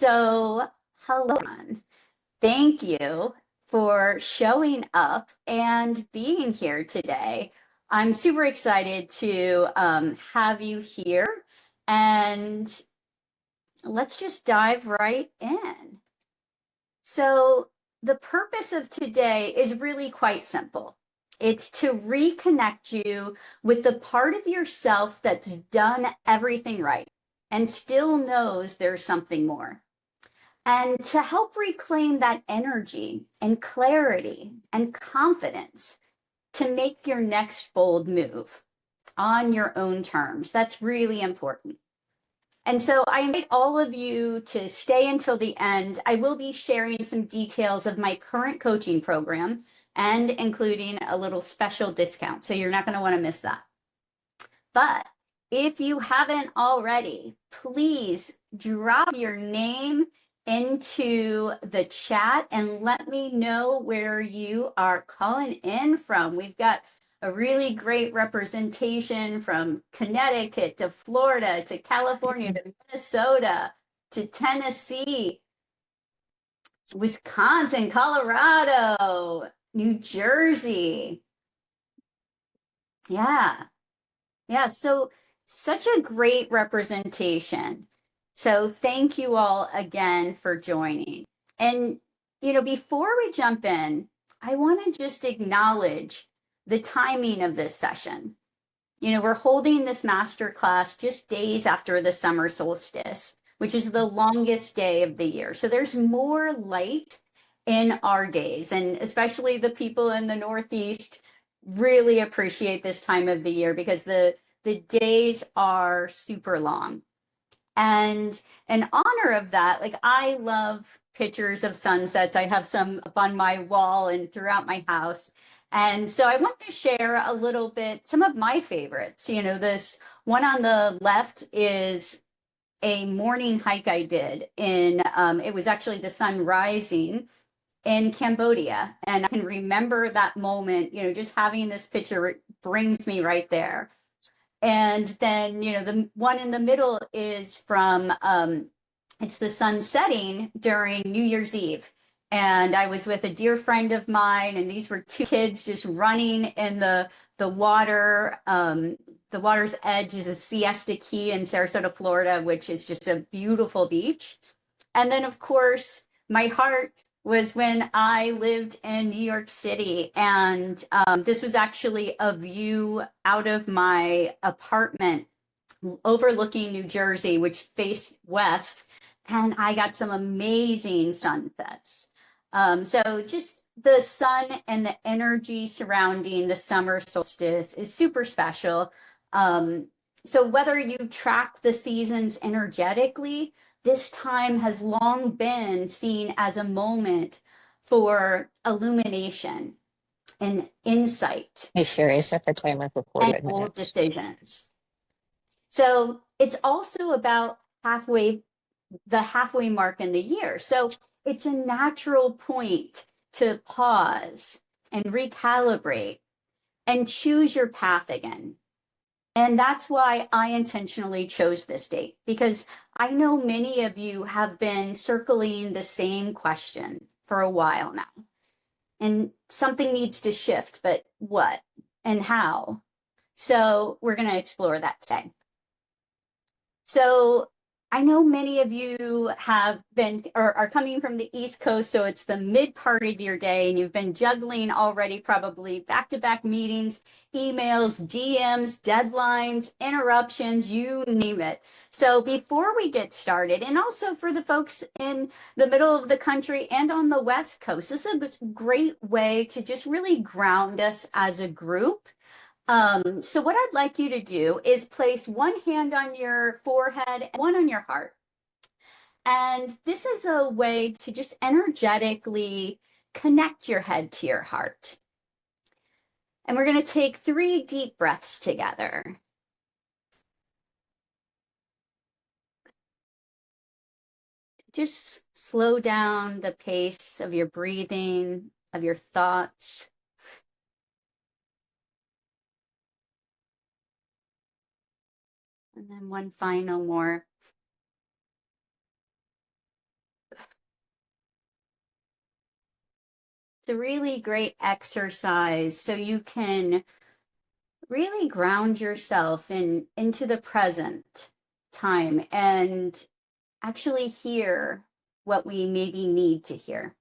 So, hello, everyone. Thank you for showing up and being here today. I'm super excited to have you here, and let's just dive right in. So, the purpose of today is really quite simple. It's to reconnect you with the part of yourself that's done everything right and still knows there's something more, and to help reclaim that energy and clarity and confidence to make your next bold move on your own terms. That's really important. And so I invite all of you to stay until the end. I will be sharing some details of my current coaching program and including a little special discount. So you're not going to want to miss that. But if you haven't already, please drop your name into the chat and let me know where you are calling in from. We've got a really great representation from Connecticut to Florida to California to Minnesota to Tennessee, Wisconsin, Colorado, New Jersey. Yeah. Yeah, so such a great representation. So thank you all again for joining. And, before we jump in, I want to just acknowledge the timing of this session. We're holding this masterclass just days after the summer solstice, which is the longest day of the year. So there's more light in our days, and especially the people in the Northeast really appreciate this time of the year because the days are super long. And in honor of that, like I love pictures of sunsets. I have some up on my wall and throughout my house. And so I want to share a little bit, some of my favorites. This one on the left is a morning hike I did it was actually the sun rising in Cambodia. And I can remember that moment, just having this picture brings me right there. And then, the one in the middle is from, it's the sun setting during New Year's Eve. And I was with a dear friend of mine, and these were two kids just running in the water. The water's edge is a Siesta Key in Sarasota, Florida, which is just a beautiful beach. And then, of course, my heart was when I lived in New York City. And this was actually a view out of my apartment overlooking New Jersey, which faced west. And I got some amazing sunsets. So just the sun and the energy surrounding the summer solstice is super special. So whether you track the seasons energetically, this time has long been seen as a moment for illumination and insight Hey Siri, set the timer for and 48 bold minutes. decisions. So it's also about the halfway mark in the year. So it's a natural point to pause and recalibrate and choose your path again. And that's why I intentionally chose this date, because I know many of you have been circling the same question for a while now. And something needs to shift, but what and how? So we're going to explore that today. So I know many of you have been or are coming from the East Coast, so it's the mid part of your day, and you've been juggling already probably back-to-back meetings, emails, DMs, deadlines, interruptions, you name it. So before we get started, and also for the folks in the middle of the country and on the West Coast, this is a great way to just really ground us as a group. So what I'd like you to do is place one hand on your forehead and one on your heart. And this is a way to just energetically connect your head to your heart. And we're going to take 3 deep breaths together. Just slow down the pace of your breathing, of your thoughts. And then one final more. It's a really great exercise so you can really ground yourself into the present time and actually hear what we maybe need to hear.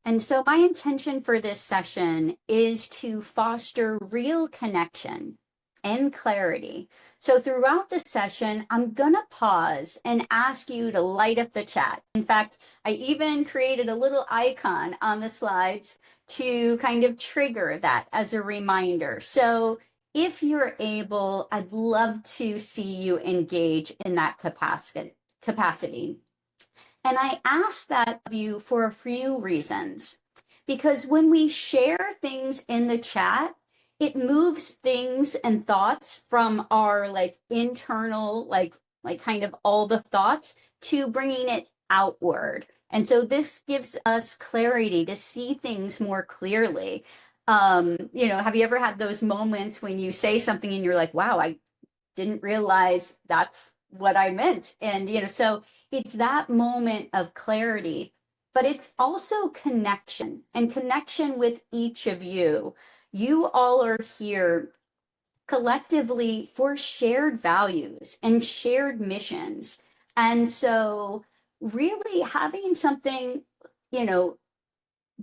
And so my intention for this session is to foster real connection and clarity. So throughout the session, I'm going to pause and ask you to light up the chat. In fact, I even created a little icon on the slides to kind of trigger that as a reminder. So if you're able, I'd love to see you engage in that capacity. And I ask that of you for a few reasons. Because when we share things in the chat, it moves things and thoughts from our like internal, like kind of all the thoughts to bringing it outward. And so this gives us clarity to see things more clearly. Have you ever had those moments when you say something and you're like, wow, I didn't realize that's what I meant. And, so it's that moment of clarity, but it's also connection and connection with each of you. You all are here collectively for shared values and shared missions. And so, really having something, you know,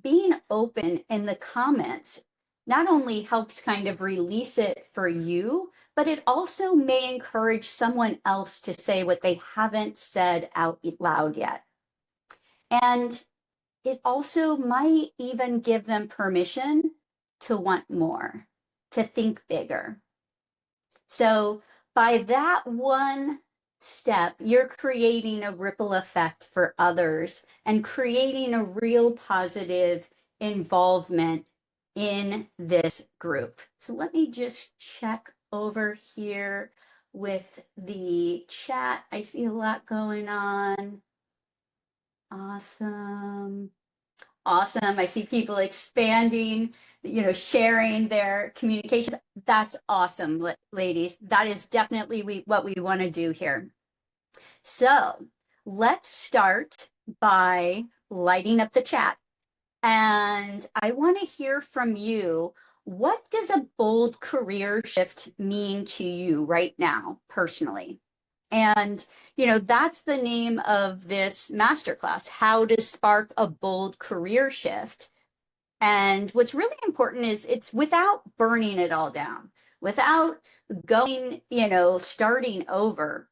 being open in the comments not only helps kind of release it for you, but it also may encourage someone else to say what they haven't said out loud yet. And it also might even give them permission to want more, to think bigger. So by that one step, you're creating a ripple effect for others and creating a real positive involvement in this group. So let me just check over here with the chat. I see a lot going on. Awesome. Awesome. I see people expanding, sharing their communications. That's awesome, ladies. That is definitely what we want to do here. So let's start by lighting up the chat. And I want to hear from you. What does a bold career shift mean to you right now, personally? And, that's the name of this masterclass, How to Spark a Bold Career Shift. And what's really important is it's without burning it all down, without going, starting over.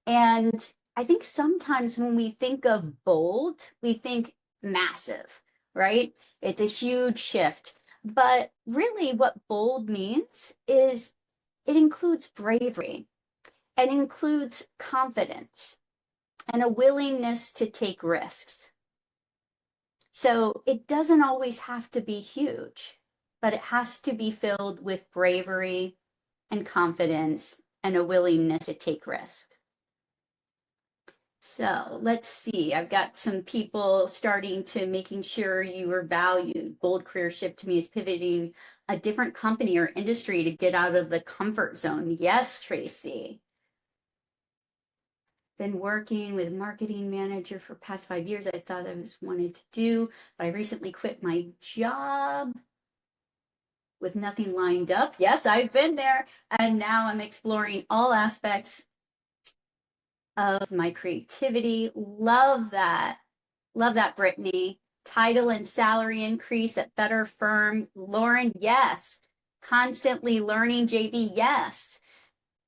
And I think sometimes when we think of bold, we think massive, right? It's a huge shift. But really, what bold means is it includes bravery, it includes confidence, and a willingness to take risks. So it doesn't always have to be huge, but it has to be filled with bravery and confidence and a willingness to take risk. So let's see. I've got some people starting to making sure you are valued. Bold career shift to me is pivoting a different company or industry to get out of the comfort zone. Yes, Tracy. Been working with marketing manager for past 5 years. I thought I was wanted to do, but I recently quit my job with nothing lined up. Yes, I've been there. And now I'm exploring all aspects of my creativity. Love that. Love that, Brittany. Title and salary increase at better firm. Lauren, yes. Constantly learning, JB, yes.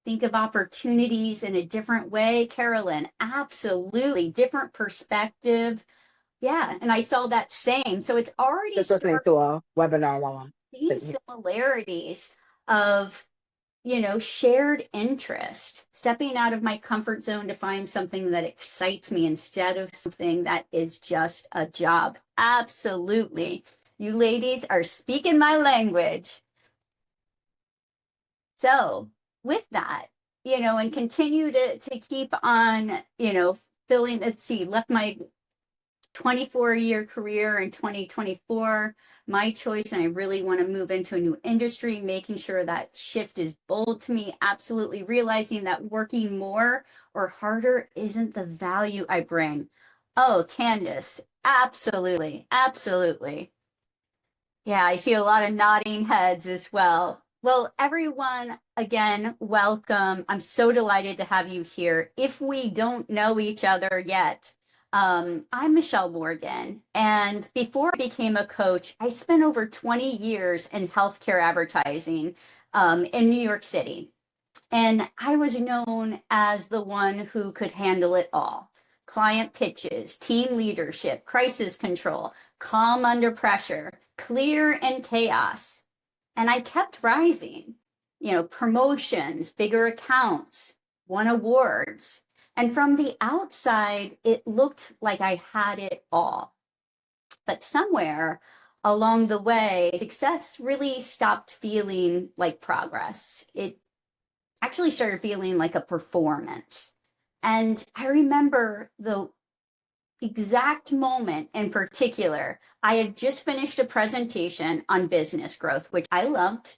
Think of opportunities in a different way. Carolyn, absolutely. Different perspective. Yeah. And I saw that same. So it's already Just listening to a webinar while I'm seeing similarities of, shared interest, stepping out of my comfort zone to find something that excites me instead of something that is just a job. Absolutely. You ladies are speaking my language. So with that, and continue to keep on, filling, let's see, left my 24-year career in 2024, my choice, and I really want to move into a new industry, making sure that shift is bold to me, absolutely realizing that working more or harder isn't the value I bring. Oh, Candace, absolutely, absolutely. Yeah, I see a lot of nodding heads as well. Well, everyone, again, welcome. I'm so delighted to have you here. If we don't know each other yet, I'm Michelle Morgan. And before I became a coach, I spent over 20 years in healthcare advertising in New York City. And I was known as the one who could handle it all. Client pitches, team leadership, crisis control, calm under pressure, clear in chaos. And I kept rising, promotions, bigger accounts, won awards. And from the outside, it looked like I had it all. But somewhere along the way, success really stopped feeling like progress. It actually started feeling like a performance. And I remember the exact moment in particular. I had just finished a presentation on business growth, which I loved.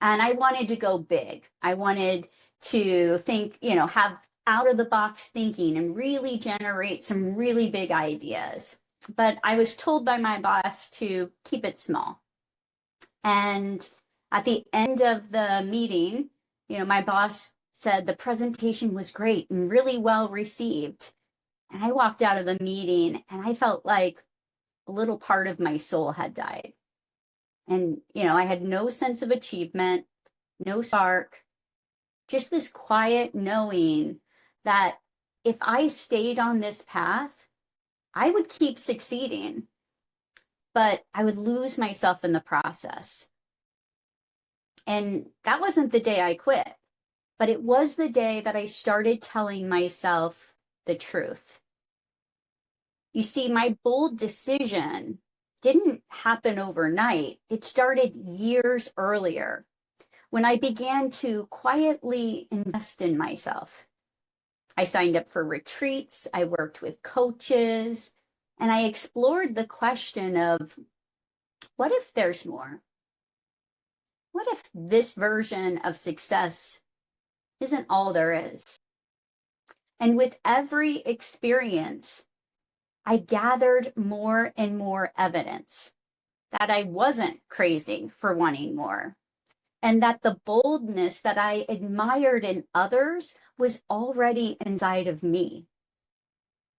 And I wanted to go big. I wanted to think, have out of the box thinking and really generate some really big ideas. But I was told by my boss to keep it small. And at the end of the meeting, my boss said the presentation was great and really well received. And I walked out of the meeting and I felt like a little part of my soul had died. And, I had no sense of achievement, no spark, just this quiet knowing that if I stayed on this path, I would keep succeeding, but I would lose myself in the process. And that wasn't the day I quit, but it was the day that I started telling myself the truth. You see, my bold decision didn't happen overnight. It started years earlier when I began to quietly invest in myself. I signed up for retreats, I worked with coaches, and I explored the question of what if there's more? What if this version of success isn't all there is? And with every experience, I gathered more and more evidence that I wasn't crazy for wanting more, and that the boldness that I admired in others was already inside of me.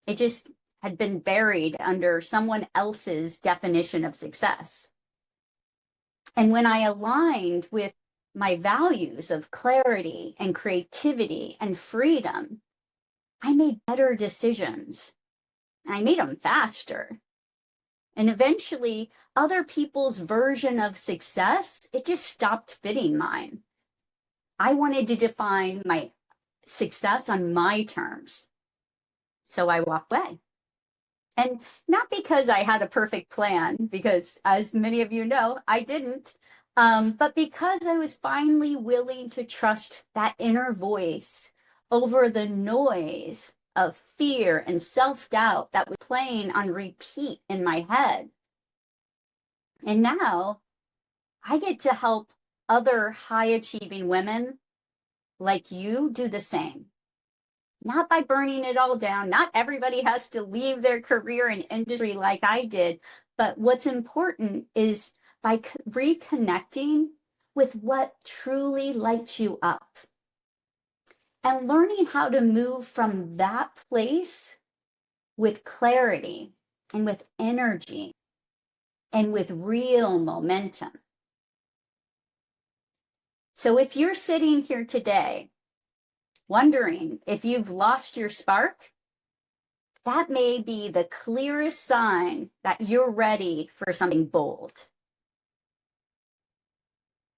It just had been buried under someone else's definition of success. And when I aligned with my values of clarity and creativity and freedom, I made better decisions. I made them faster. And eventually, other people's version of success, it just stopped fitting mine. I wanted to define my success on my terms. So I walked away. And not because I had a perfect plan, because as many of you know, I didn't, but because I was finally willing to trust that inner voice over the noise of fear and self-doubt that was playing on repeat in my head. And now I get to help other high achieving women like you do the same. Not by burning it all down. Not everybody has to leave their career and industry like I did. But what's important is by reconnecting with what truly lights you up and learning how to move from that place with clarity and with energy and with real momentum. So if you're sitting here today wondering if you've lost your spark, that may be the clearest sign that you're ready for something bold.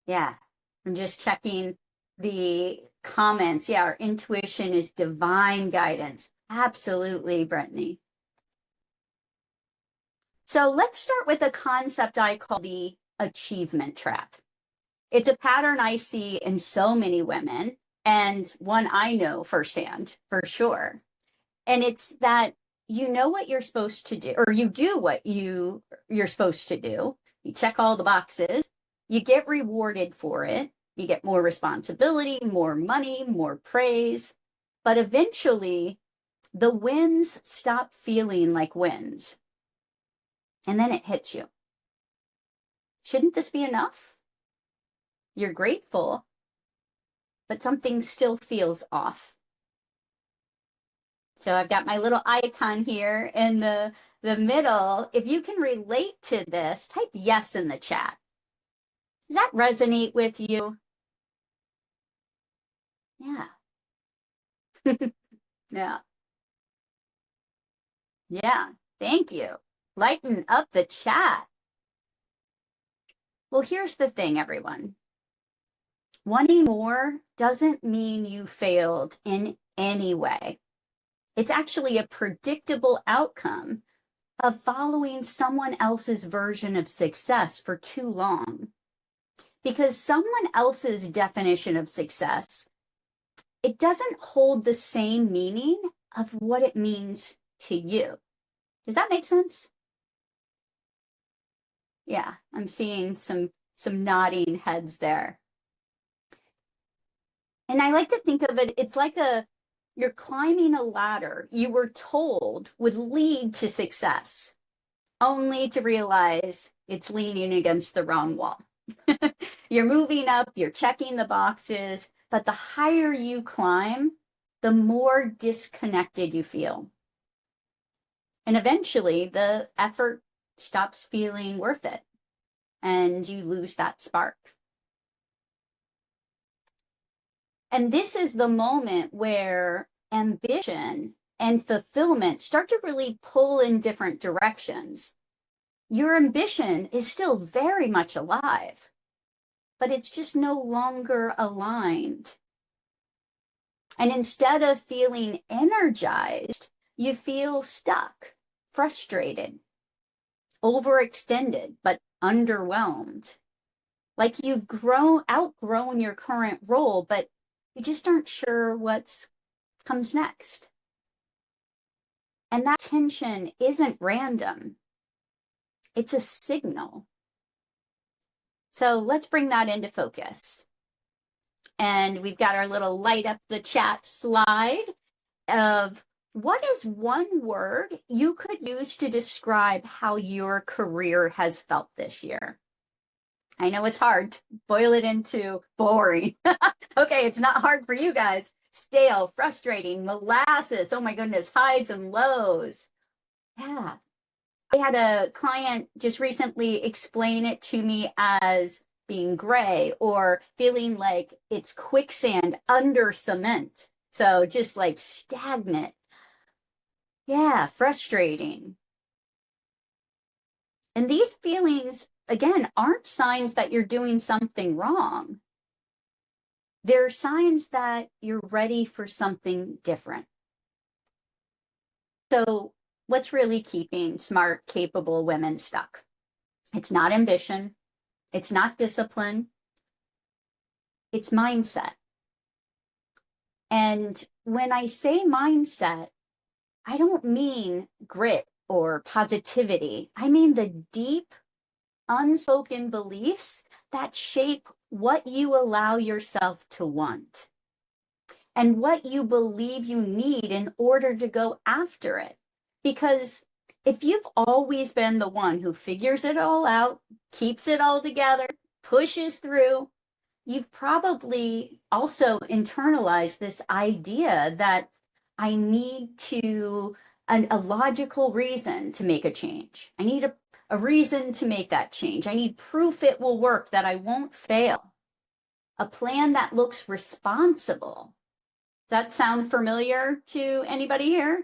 Yeah, I'm just checking the comments. Yeah, our intuition is divine guidance. Absolutely, Brittany. So let's start with a concept I call the achievement trap. It's a pattern I see in so many women, and one I know firsthand for sure. And it's that you know what you're supposed to do, or you do what you're supposed to do. You check all the boxes, you get rewarded for it, you get more responsibility, more money, more praise. But eventually the wins stop feeling like wins. And then it hits you. Shouldn't this be enough? You're grateful, but something still feels off. So I've got my little icon here in the middle. If you can relate to this, type yes in the chat. Does that resonate with you? Yeah. Yeah. Yeah. Thank you. Lighten up the chat. Well, here's the thing, everyone. Wanting more doesn't mean you failed in any way. It's actually a predictable outcome of following someone else's version of success for too long. Because someone else's definition of success, it doesn't hold the same meaning of what it means to you. Does that make sense? Yeah, I'm seeing some nodding heads there. And I like to think of it, it's like you're climbing a ladder you were told would lead to success, only to realize it's leaning against the wrong wall. You're moving up, you're checking the boxes, but the higher you climb, the more disconnected you feel. And eventually the effort stops feeling worth it and you lose that spark. And this is the moment where ambition and fulfillment start to really pull in different directions. Your ambition is still very much alive, but it's just no longer aligned. And instead of feeling energized, you feel stuck, frustrated, overextended, but underwhelmed. Like you've outgrown your current role, but you just aren't sure what comes next. And that tension isn't random. It's a signal. So let's bring that into focus. And we've got our little light up the chat slide of what is one word you could use to describe how your career has felt this year? I know it's hard to boil it into boring. Okay, it's not hard for you guys. Stale, frustrating, molasses. Oh my goodness, highs and lows. Yeah. I had a client just recently explain it to me as being gray or feeling like it's quicksand under cement. So just like stagnant. Yeah, frustrating. And these feelings, again, aren't signs that you're doing something wrong. They're signs that you're ready for something different. So, what's really keeping smart, capable women stuck? It's not ambition, it's not discipline, it's mindset. And when I say mindset, I don't mean grit or positivity. I mean the deep, unspoken beliefs that shape what you allow yourself to want and what you believe you need in order to go after it. Because if you've always been the one who figures it all out, keeps it all together, pushes through, you've probably also internalized this idea that I need a logical reason to make a change. I need a reason to make that change. I need proof it will work, that I won't fail. A plan that looks responsible. Does that sound familiar to anybody here?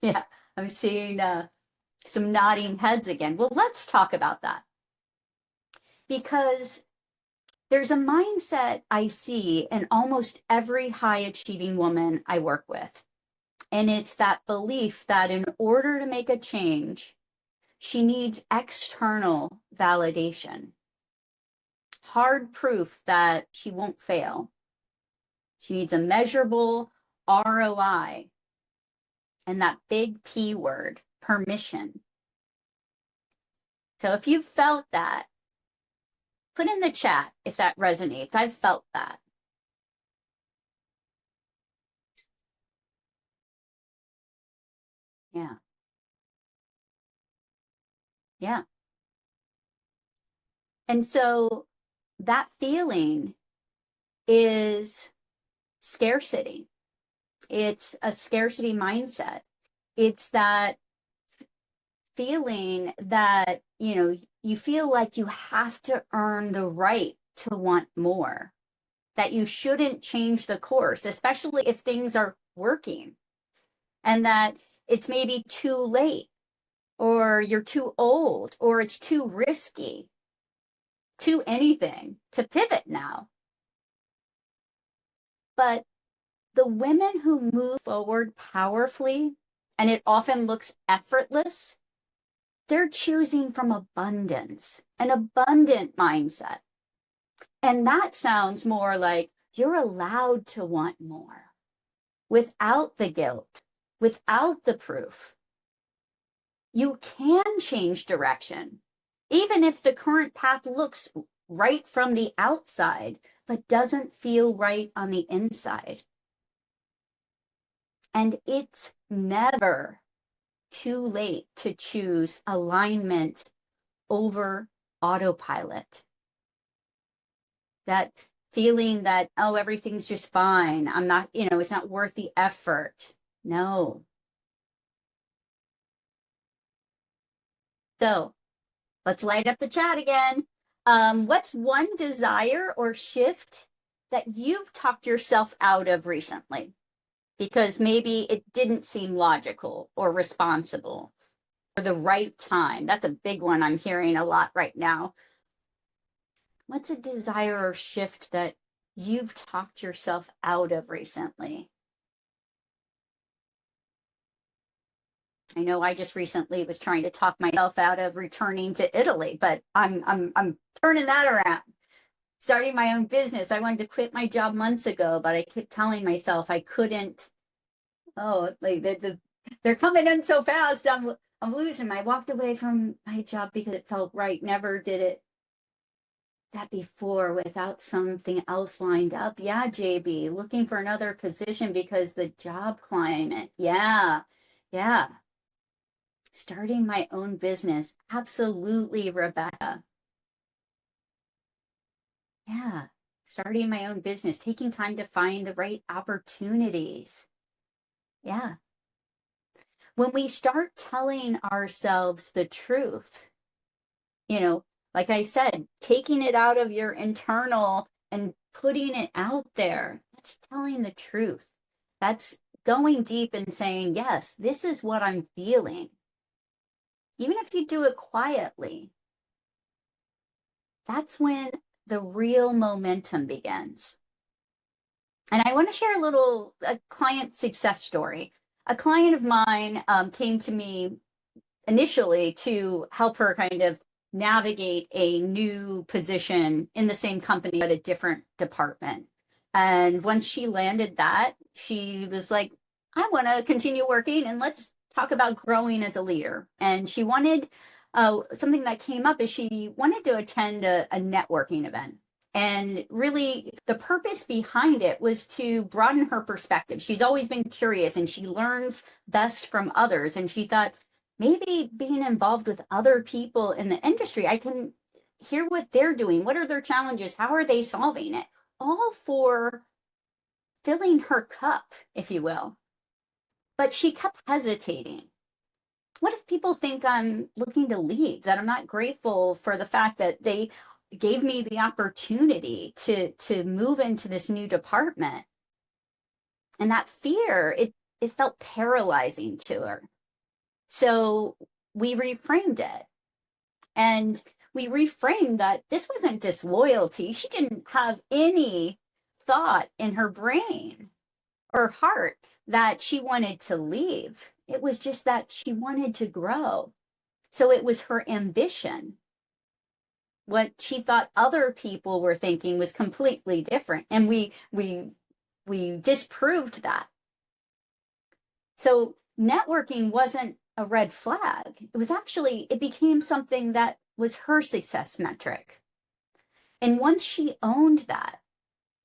Yeah, I'm seeing some nodding heads again. Well, let's talk about that because there's a mindset I see in almost every high achieving woman I work with. And it's that belief that in order to make a change, she needs external validation, hard proof that she won't fail. She needs a measurable ROI and that big P word, permission. So if you've felt that, put in the chat if that resonates. I've felt that. Yeah. Yeah. And so that feeling is scarcity. It's a scarcity mindset. It's that feeling that, you feel like you have to earn the right to want more, that you shouldn't change the course, especially if things are working, and that it's maybe too late, or you're too old, or it's too risky, too anything to pivot now. But the women who move forward powerfully, and it often looks effortless, they're choosing from abundance, an abundant mindset. And that sounds more like you're allowed to want more without the guilt, without the proof. You can change direction, even if the current path looks right from the outside, but doesn't feel right on the inside. And it's never too late to choose alignment over autopilot. That feeling that, oh, everything's just fine. I'm not, it's not worth the effort. No. So let's light up the chat again. What's one desire or shift that you've talked yourself out of recently? Because maybe it didn't seem logical or responsible or the right time. That's a big one I'm hearing a lot right now. What's a desire or shift that you've talked yourself out of recently? I know I just recently was trying to talk myself out of returning to Italy, but I'm turning that around. Starting my own business. I wanted to quit my job months ago, but I kept telling myself I couldn't. Oh, like they're coming in so fast. I'm losing. I walked away from my job because it felt right. Never did it that before without something else lined up. Yeah, JB, looking for another position because the job climate. Yeah. Yeah. Starting my own business. Absolutely, Rebecca. Yeah. Starting my own business, taking time to find the right opportunities. Yeah. When we start telling ourselves the truth, you know, like I said, taking it out of your internal and putting it out there, that's telling the truth. That's going deep and saying, yes, this is what I'm feeling. Even if you do it quietly, that's when the real momentum begins. And I want to share a client success story. A client of mine came to me initially to help her kind of navigate a new position in the same company but a different department. And once she landed that, she was like, I want to continue working and let's talk about growing as a leader. And she wanted something that came up is she wanted to attend a networking event. And really, the purpose behind it was to broaden her perspective. She's always been curious and she learns best from others. And she thought, maybe being involved with other people in the industry, I can hear what they're doing. What are their challenges? How are they solving it? All for filling her cup, if you will. But she kept hesitating. What if people think I'm looking to leave, that I'm not grateful for the fact that they gave me the opportunity to move into this new department? And that fear, it felt paralyzing to her. So we reframed it. And we reframed that this wasn't disloyalty. She didn't have any thought in her brain or heart that she wanted to leave. It was just that she wanted to grow. So it was her ambition. What she thought other people were thinking was completely different. And we disproved that. So networking wasn't a red flag. It was actually, it became something that was her success metric. And once she owned that,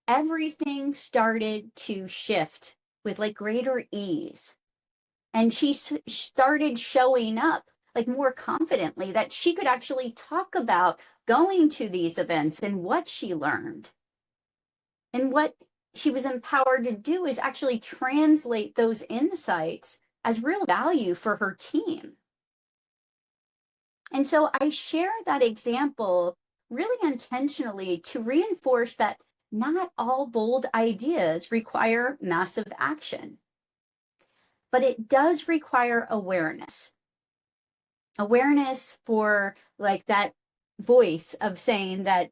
everything started to shift with like greater ease. And she started showing up like more confidently that she could actually talk about going to these events and what she learned. And what she was empowered to do is actually translate those insights as real value for her team. And so I share that example really intentionally to reinforce that not all bold ideas require massive action, but it does require awareness for like that voice of saying that,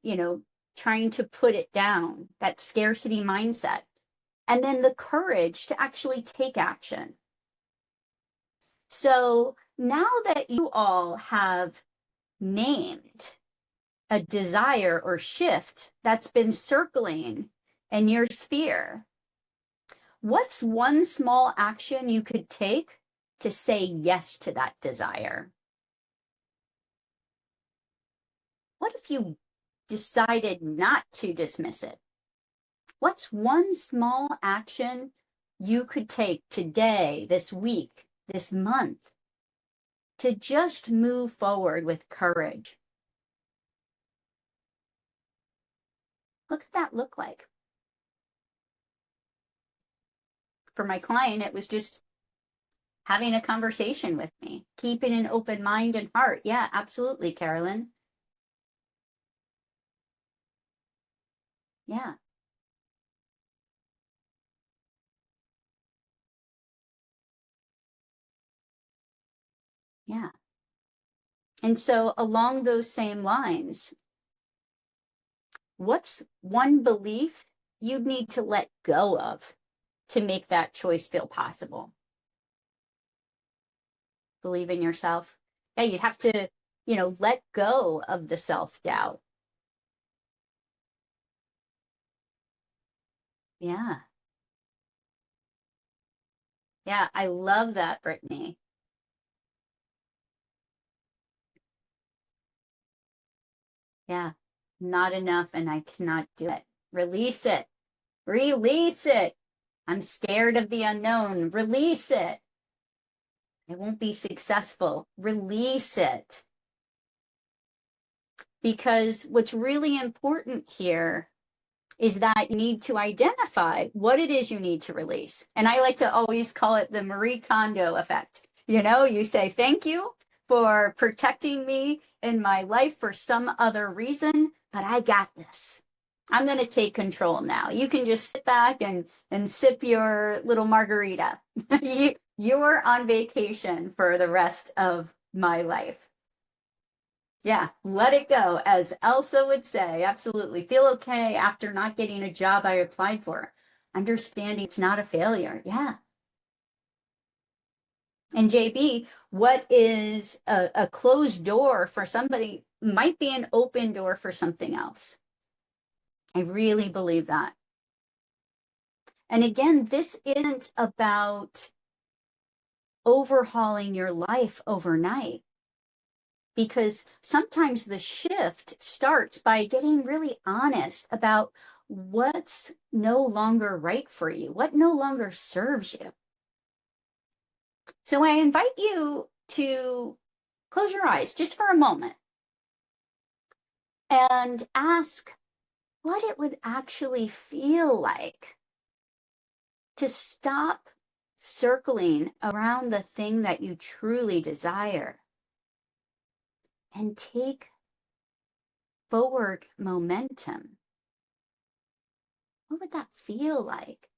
trying to put it down, that scarcity mindset, and then the courage to actually take action. So now that you all have named a desire or shift that's been circling in your sphere, what's one small action you could take to say yes to that desire? What if you decided not to dismiss it? What's one small action you could take today, this week, this month, to just move forward with courage? What could that look like? For my client, it was just having a conversation with me, keeping an open mind and heart. Yeah, absolutely, Carolyn. Yeah, yeah. And so, along those same lines, what's one belief you'd need to let go of to make that choice feel possible? Believe in yourself. Yeah, you'd have to, let go of the self doubt. Yeah, yeah. I love that, Brittany. Yeah, not enough, and I cannot do it. Release it. Release it. I'm scared of the unknown. Release it. I won't be successful. Release it. Because what's really important here is that you need to identify what it is you need to release. And I like to always call it the Marie Kondo effect. You say, thank you for protecting me in my life for some other reason, but I got this. I'm going to take control now. You can just sit back and sip your little margarita. You're on vacation for the rest of my life. Yeah, let it go, as Elsa would say. Absolutely. Feel okay after not getting a job I applied for. Understanding it's not a failure. Yeah. And JB, what is a closed door for somebody might be an open door for something else. I really believe that. And again, this isn't about overhauling your life overnight, because sometimes the shift starts by getting really honest about what's no longer right for you, what no longer serves you. So I invite you to close your eyes just for a moment and ask what it would actually feel like to stop circling around the thing that you truly desire and take forward momentum. What would that feel like?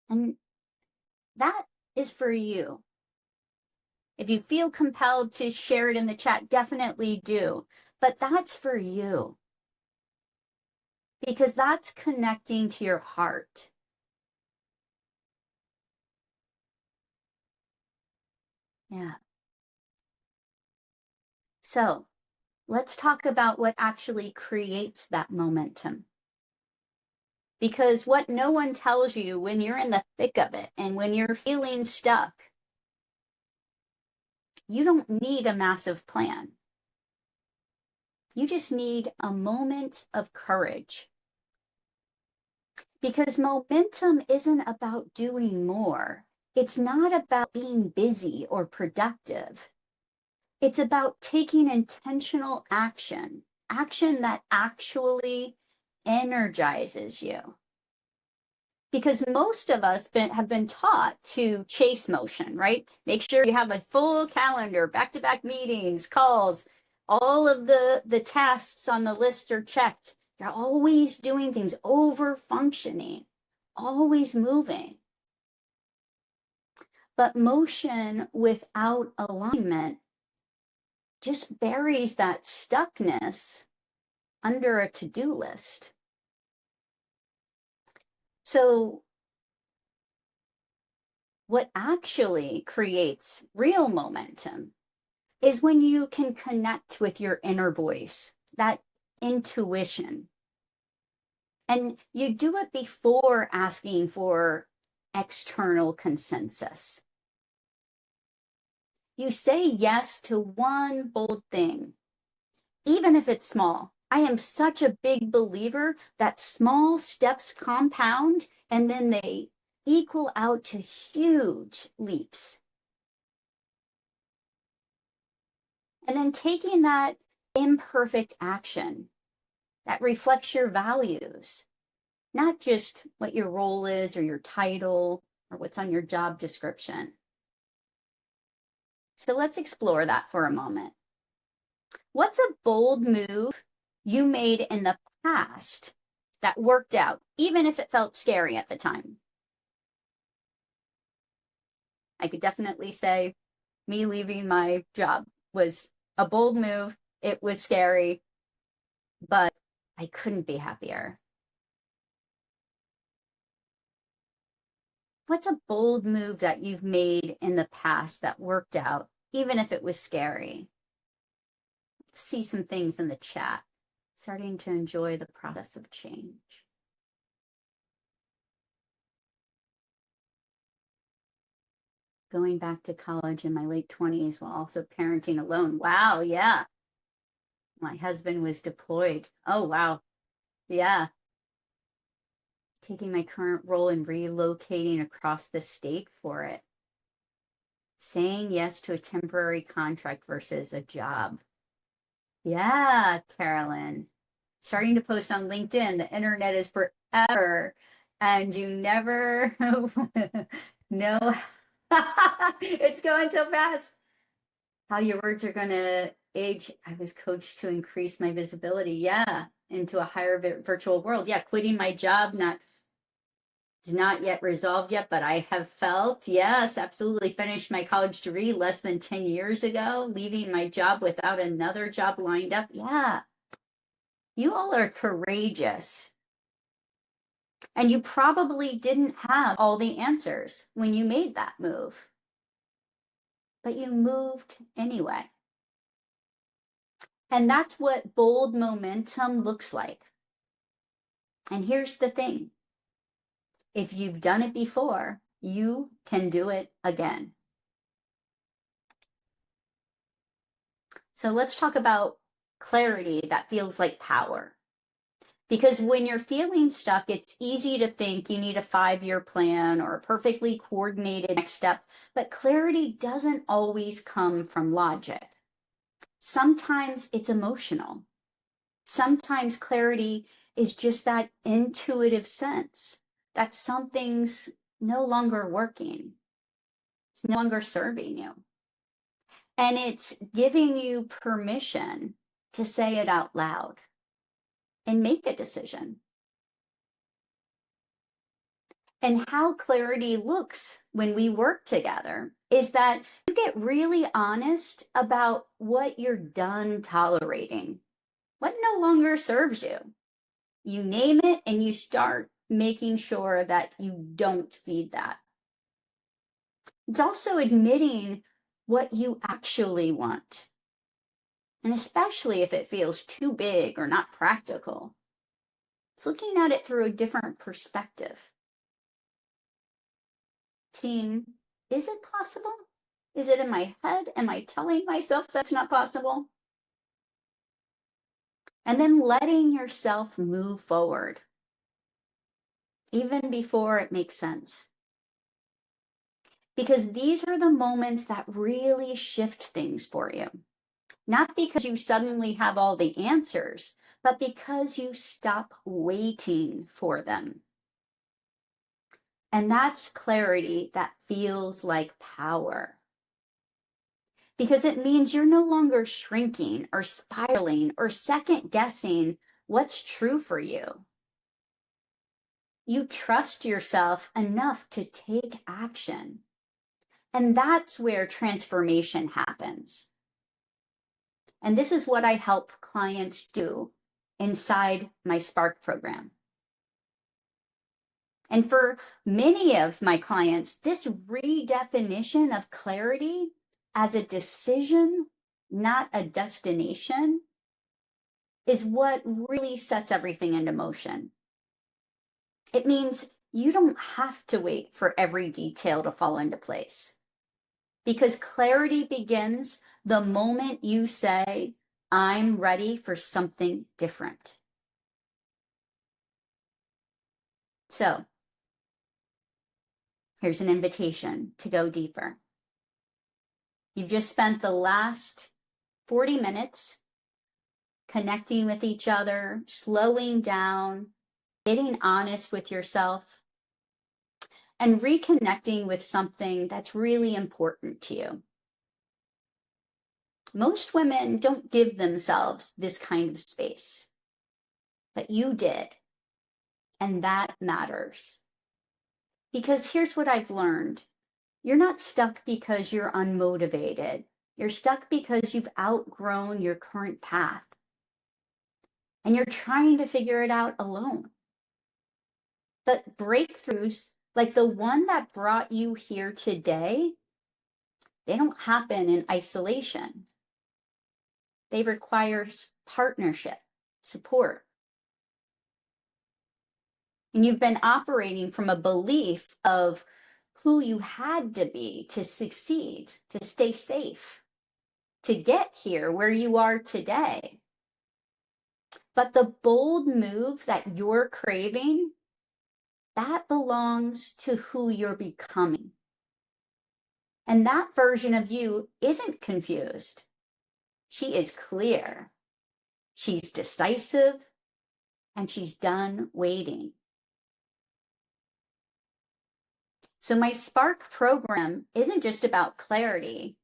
And that is for you. If you feel compelled to share it in the chat, definitely do. But that's for you because that's connecting to your heart. Yeah. So let's talk about what actually creates that momentum. Because what no one tells you when you're in the thick of it and when you're feeling stuck, you don't need a massive plan. You just need a moment of courage. Because momentum isn't about doing more. It's not about being busy or productive. It's about taking intentional action, action that actually energizes you. Because most of us have been taught to chase motion, right? Make sure you have a full calendar, back-to-back meetings, calls, all of the tasks on the list are checked. You're always doing things, over functioning, always moving. But motion without alignment just buries that stuckness under a to-do list. So what actually creates real momentum is when you can connect with your inner voice, that intuition. And you do it before asking for external consensus. You say yes to one bold thing, even if it's small. I am such a big believer that small steps compound and then they equal out to huge leaps. And then taking that imperfect action that reflects your values, not just what your role is or your title or what's on your job description. So let's explore that for a moment. What's a bold move you made in the past that worked out, even if it felt scary at the time? I could definitely say me leaving my job was a bold move. It was scary, but I couldn't be happier. What's a bold move that you've made in the past that worked out, even if it was scary? Let's see some things in the chat. Starting to enjoy the process of change. Going back to college in my late 20s while also parenting alone. Wow, yeah. My husband was deployed. Oh, wow. Yeah. Taking my current role and relocating across the state for it. Saying yes to a temporary contract versus a job. Yeah, Carolyn. Starting to post on LinkedIn. The internet is forever, and you never know. It's going so fast. How your words are going to age. I was coached to increase my visibility. Yeah, into a higher virtual world. Yeah, quitting my job, not yet resolved yet, but I have felt, yes, absolutely finished my college degree less than 10 years ago, leaving my job without another job lined up. Yeah, you all are courageous. And you probably didn't have all the answers when you made that move, but you moved anyway. And that's what bold momentum looks like. And here's the thing, if you've done it before, you can do it again. So let's talk about clarity that feels like power. Because when you're feeling stuck, it's easy to think you need a 5-year plan or a perfectly coordinated next step, but clarity doesn't always come from logic. Sometimes it's emotional. Sometimes clarity is just that intuitive sense that something's no longer working. It's no longer serving you. And it's giving you permission to say it out loud and make a decision. And how clarity looks when we work together is that you get really honest about what you're done tolerating, what no longer serves you. You name it and you start making sure that you don't feed that. It's also admitting what you actually want. And especially if it feels too big or not practical, it's looking at it through a different perspective. Seeing, is it possible? Is it in my head? Am I telling myself that's not possible? And then letting yourself move forward. even before it makes sense. Because these are the moments that really shift things for you. Not because you suddenly have all the answers, but because you stop waiting for them. And that's clarity that feels like power. Because it means you're no longer shrinking or spiraling or second guessing what's true for you. You trust yourself enough to take action. And that's where transformation happens. And this is what I help clients do inside my Spark program. And for many of my clients, this redefinition of clarity as a decision, not a destination, is what really sets everything into motion. It means you don't have to wait for every detail to fall into place. Because clarity begins the moment you say, I'm ready for something different. So, here's an invitation to go deeper. You've just spent the last 40 minutes connecting with each other, slowing down, getting honest with yourself, and reconnecting with something that's really important to you. Most women don't give themselves this kind of space, but you did, and that matters. Because here's what I've learned. You're not stuck because you're unmotivated. You're stuck because you've outgrown your current path and you're trying to figure it out alone. But breakthroughs like the one that brought you here today, they don't happen in isolation. They require partnership, support. And you've been operating from a belief of who you had to be to succeed, to stay safe, to get here where you are today. But the bold move that you're craving, that belongs to who you're becoming. And that version of you isn't confused. She is clear. She's decisive, and she's done waiting. So my Spark program isn't just about clarity.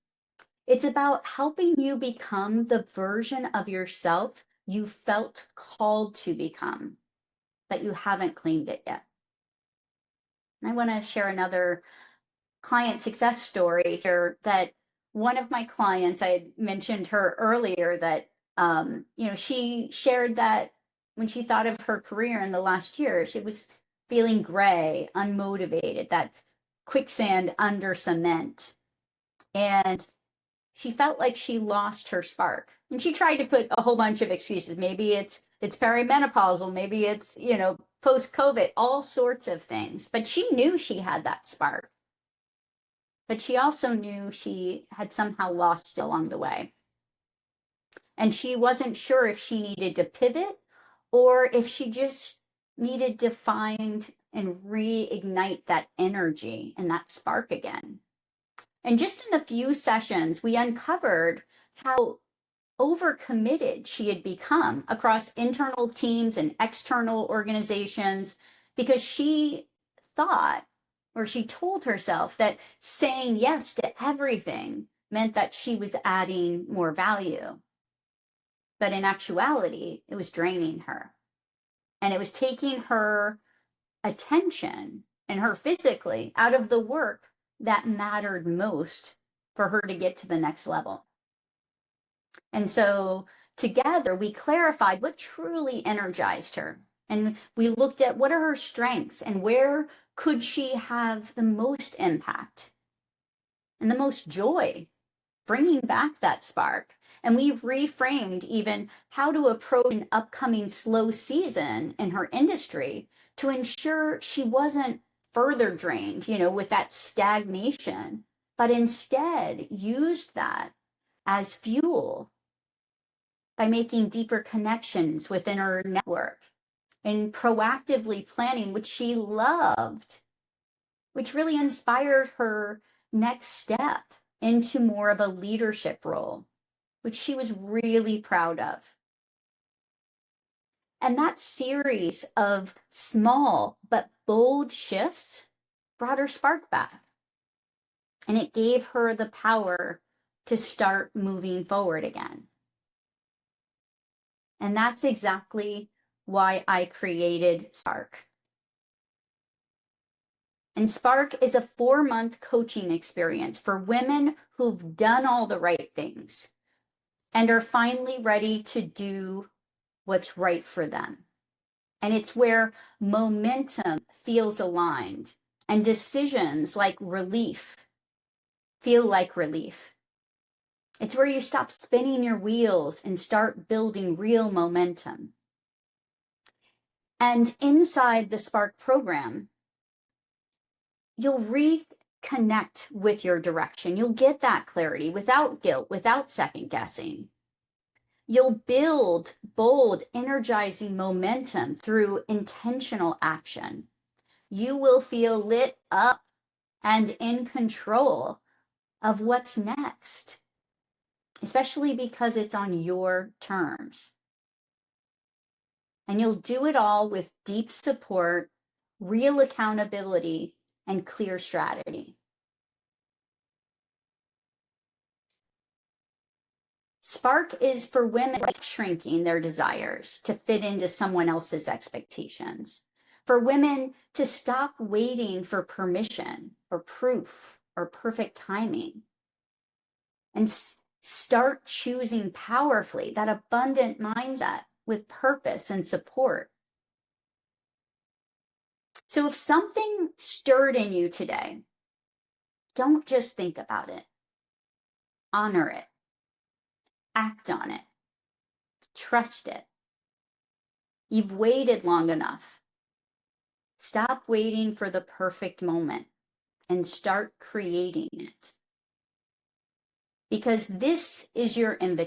It's about helping you become the version of yourself you felt called to become, but you haven't claimed it yet. I want to share another client success story here that one of my clients, I had mentioned her earlier that, she shared that when she thought of her career in the last year, she was feeling gray, unmotivated, that quicksand under cement. And she felt like she lost her spark. And she tried to put a whole bunch of excuses. Maybe it's perimenopausal, maybe it's, post-COVID, all sorts of things. But she knew she had that spark. But she also knew she had somehow lost it along the way. And she wasn't sure if she needed to pivot or if she just needed to find and reignite that energy and that spark again. And just in a few sessions, we uncovered how overcommitted she had become across internal teams and external organizations because she thought, or she told herself, that saying yes to everything meant that she was adding more value. But in actuality, it was draining her. And it was taking her attention and her physically out of the work that mattered most for her to get to the next level. And so together we clarified what truly energized her. And we looked at what are her strengths and where could she have the most impact and the most joy, bringing back that spark. And we reframed even how to approach an upcoming slow season in her industry to ensure she wasn't further drained, with that stagnation, but instead used that as fuel by making deeper connections within her network and proactively planning, which she loved, which really inspired her next step into more of a leadership role, which she was really proud of. And that series of small but bold shifts brought her spark back. And it gave her the power to start moving forward again. And that's exactly why I created Spark. And Spark is a 4-month coaching experience for women who've done all the right things and are finally ready to do what's right for them. And it's where momentum feels aligned and decisions like relief feel like relief. It's where you stop spinning your wheels and start building real momentum. And inside the Spark program, you'll reconnect with your direction. You'll get that clarity without guilt, without second guessing. You'll build bold, energizing momentum through intentional action. You will feel lit up and in control of what's next, especially because it's on your terms. And you'll do it all with deep support, real accountability, and clear strategy. Spark is for women shrinking their desires to fit into someone else's expectations. For women to stop waiting for permission or proof or perfect timing and start choosing powerfully that abundant mindset with purpose and support. So if something stirred in you today, don't just think about it. Honor it. Act on it. Trust it. You've waited long enough. Stop waiting for the perfect moment and start creating it. Because this is your invitation.